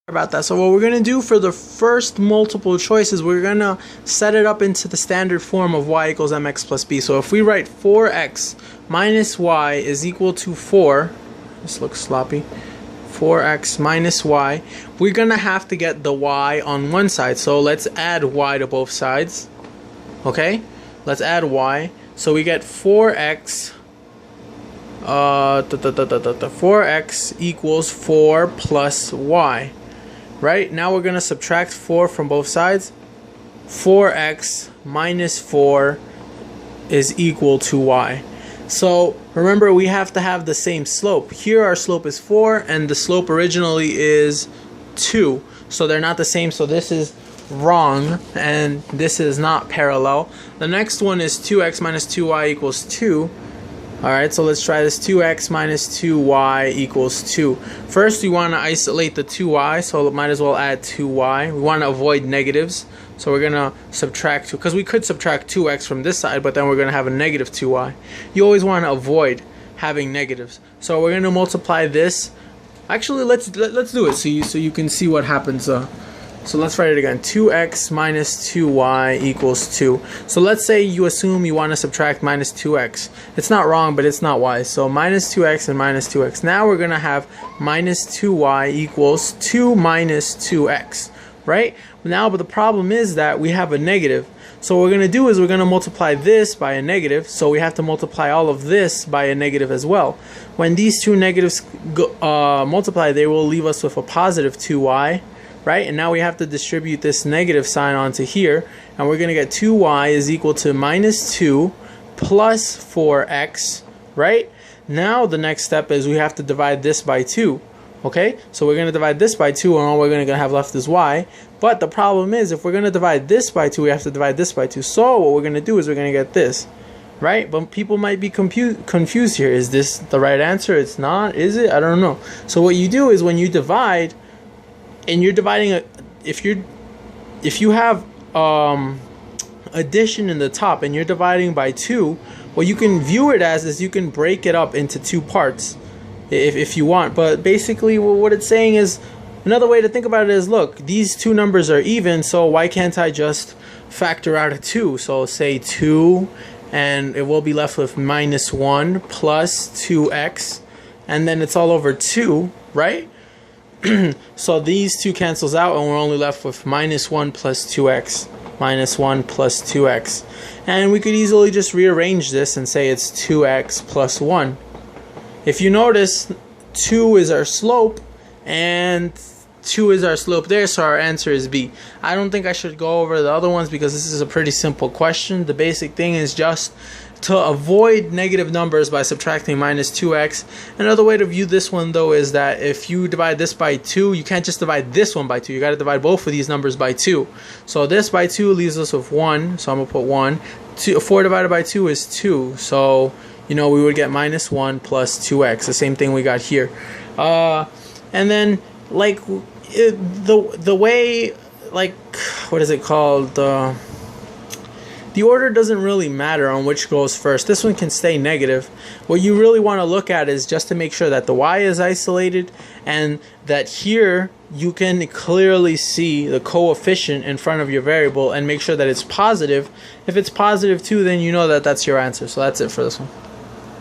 About that. So what we're going to do for the first multiple choice is we're going to set it up into the standard form of y equals mx plus b. So if we write 4x minus y is equal to 4, this looks sloppy, 4x minus y, we're going to have to get the y on one side. So let's add y to both sides. Okay, let's add y. So we get 4x 4x equals 4 plus y. Right, now we're going to subtract 4 from both sides. 4x minus 4 is equal to y. So remember, we have to have the same slope. Here our slope is 4 and the slope originally is 2. So they're not the same, so this is wrong and this is not parallel. The next one is 2x minus 2y equals 2. Alright, so let's try this. 2x minus 2y equals 2. First, we want to isolate the 2y, so might as well add 2y. We want to avoid negatives, so we're going to subtract 2, because we could subtract 2x from this side, but then we're going to have a negative 2y. You always want to avoid having negatives. So we're going to multiply this. Actually, let's do it so you can see what happens. So let's write it again. 2x minus 2y equals 2. So let's say you assume you want to subtract minus 2x. It's not wrong, but it's not wise. So minus 2x and minus 2x. Now we're going to have minus 2y equals 2 minus 2x. Right? Now, but the problem is that we have a negative. So what we're going to do is we're going to multiply this by a negative. So we have to multiply all of this by a negative as well. When these two negatives multiply, they will leave us with a positive 2y. Right, and now we have to distribute this negative sign onto here, and we're going to get 2y is equal to minus 2 plus 4x, right? Now the next step is we have to divide this by 2, okay? So we're going to divide this by 2, and all we're going to have left is y. But the problem is, if we're going to divide this by 2, we have to divide this by 2. So what we're going to do is we're going to get this, right? But people might be confused here. Is this the right answer? It's not, is it? I don't know. So what you do is when you divide, and you're dividing if you have addition in the top and you're dividing by 2, what you can view it as is you can break it up into 2 parts if you want. But basically what it's saying is, another way to think about it is, look, these two numbers are even, so why can't I just factor out a 2? So say 2, and it will be left with minus 1 plus 2x, and then it's all over 2, right? So these two cancels out and we're only left with minus 1 plus 2x. Minus 1 plus 2x. And we could easily just rearrange this and say it's 2x plus 1. If you notice, 2 is our slope and 2 is our slope there, so our answer is B. I don't think I should go over the other ones because this is a pretty simple question. The basic thing is just to avoid negative numbers by subtracting minus 2x. Another way to view this one though is that if you divide this by 2, you can't just divide this one by 2. You got to divide both of these numbers by 2. So this by 2 leaves us with 1. So I'm going to put 1. 4 divided by 2 is 2. So, you know, we would get minus 1 plus 2x. The same thing we got here. And then, like, the way, like, what is it called? The order doesn't really matter on which goes first. This one can stay negative. What you really want to look at is just to make sure that the y is isolated and that here you can clearly see the coefficient in front of your variable and make sure that it's positive. If it's positive 2, then you know that that's your answer. So that's it for this one.